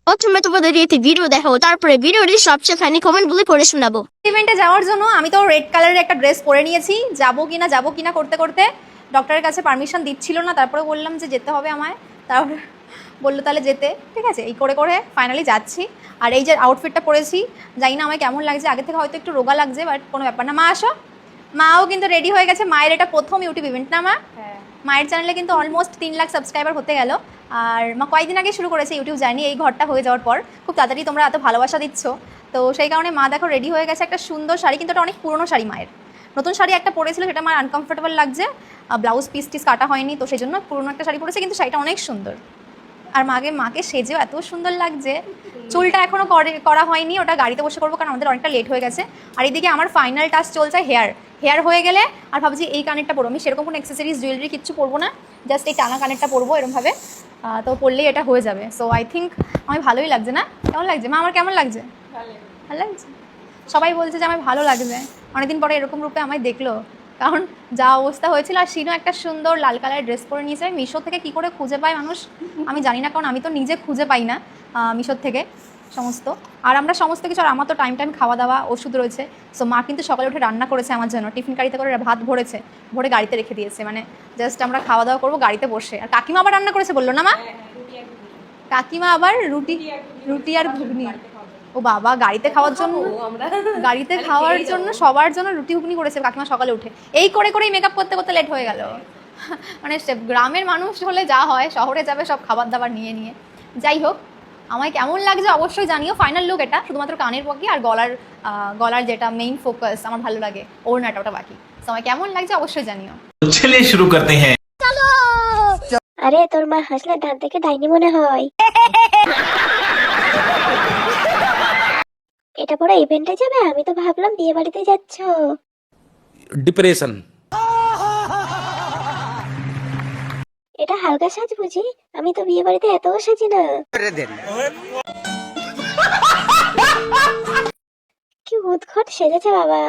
প্রথমে তোমাদের এতে ভিডিও দেখাবো, তারপরে ভিডিওটি সবচেয়ে ফানি কমেন্টগুলি পড়ে শোনাবো। ইভেন্টে যাওয়ার জন্য আমি তো রেড কালারের একটা ড্রেস পরে নিয়েছি। যাবো কিনা করতে করতে ডক্টরের কাছে পারমিশন দিচ্ছিল না, তারপরে বললাম যে যেতে হবে আমায়, তারপরে বললো তাহলে যেতে, ঠিক আছে। এই করে করে ফাইনালি যাচ্ছি। আর এই যে আউটফিটটা পরেছি, জানি না আমায় কেমন লাগছে, আগে থেকে হয়তো একটু রোগা লাগছে, বাট কোনো ব্যাপার না। মা আসো, মাও কিন্তু রেডি হয়ে গেছে। মায়ের এটা প্রথম ইউটিউব ইভেন্ট না মা? মায়ের চ্যানেলে কিন্তু অলমোস্ট 3 লাখ সাবস্ক্রাইবার হতে গেল। আর মা কয়েকদিন আগে শুরু করেছে ইউটিউব জার্নি, এই ঘরটা হয়ে যাওয়ার পর। খুব তাড়াতাড়ি তোমরা এত ভালোবাসা দিচ্ছ, তো সেই কারণে মা দেখো রেডি হয়ে গেছে। একটা সুন্দর শাড়ি, কিন্তু এটা অনেক পুরনো শাড়ি মায়ের। নতুন শাড়ি একটা পরেছিল, সেটা আমার আনকমফোর্টেবল লাগছে, ব্লাউজ পিস টিস কাটা হয়নি, তো সেই জন্য পুরনো একটা শাড়ি পরেছে, কিন্তু শাড়িটা অনেক সুন্দর। আর মাকে সেজেও এত সুন্দর লাগছে। চুলটা এখনও করা হয়নি, ওটা গাড়িতে বসে করবো, কারণ আমাদের অনেকটা লেট হয়ে গেছে। আর এদিকে আমার ফাইনাল টাচ চলছে হেয়ার হয়ে গেলে আর ভাবছি এই কানেরটা পরবো। আমি সেরকম কোনো অ্যাক্সেসরিজ জুয়েলারি কিচ্ছু পরবো না, জাস্ট এই টানা কানেরটা পরবো এরকমভাবে, তো পরলেই এটা হয়ে যাবে। সো আই থিঙ্ক আমার ভালোই লাগছে না? কেমন লাগছে মা? আমার কেমন লাগছে? ভালো লাগছে। সবাই বলছে যে আমার ভালো লাগছে, অনেকদিন পরে এরকম রূপে আমায় দেখলো, কারণ যা অবস্থা হয়েছিল। আর শিনু একটা সুন্দর লাল কালারের ড্রেস পরে নিয়েছে। মিশো থেকে কী করে খুঁজে পায় মানুষ আমি জানি না, কারণ আমি তো নিজে খুঁজে পাই না মিশোর থেকে সমস্ত। আর আমরা সমস্ত কিছু, আর আমার তো টাইম খাওয়া দাওয়া ওষুধ রয়েছে। সো মা কিন্তু সকালে উঠে রান্না করেছে আমার জন্য, টিফিন গাড়িতে করে ভাত ভরে গাড়িতে রেখে দিয়েছে, মানে জাস্ট আমরা খাওয়া দাওয়া করবো গাড়িতে বসে। আর কাকিমা আবার রান্না করেছে বললো না মা? কাকিমা আবার রুটি আর ঘুগনি। ও বাবা, গাড়িতে খাওয়ার জন্য সবার জন্য রুটি ঘুগনি করেছে কাকিমা সকালে উঠে। এই করে করেই মেকআপ করতে করতে লেট হয়ে গেল। মানে গ্রামের মানুষ হলে যা হয়, শহরে যাবে সব খাবার দাবার নিয়ে। যাই হোক, আমায় কেমন লাগছে অবশ্যই জানিও। ফাইনাল লুক এটা, শুধুমাত্র কানের বাকি আর গলার যেটা মেইন ফোকাস আমার ভালো লাগে, ওড়নাটা ওটা বাকি। তো আমায় কেমন লাগছে অবশ্যই জানিও। চলিয়ে শুরু করতে হ্যাঁ। আরে তোর মা হাসলে দাঁত দেখে ডাইনি মনে হয়। এটা পরে ইভেন্টে যাবে? আমি তো ভাবলাম বিয়ে বাড়িতে যাচ্ছ। ডিপ্রেশন। এটা হালকা সাজ বুঝি? আমি তো বিয়ে বাড়িতে এত সাজি না। কি উদ্ঘট সেজেছে বাবা।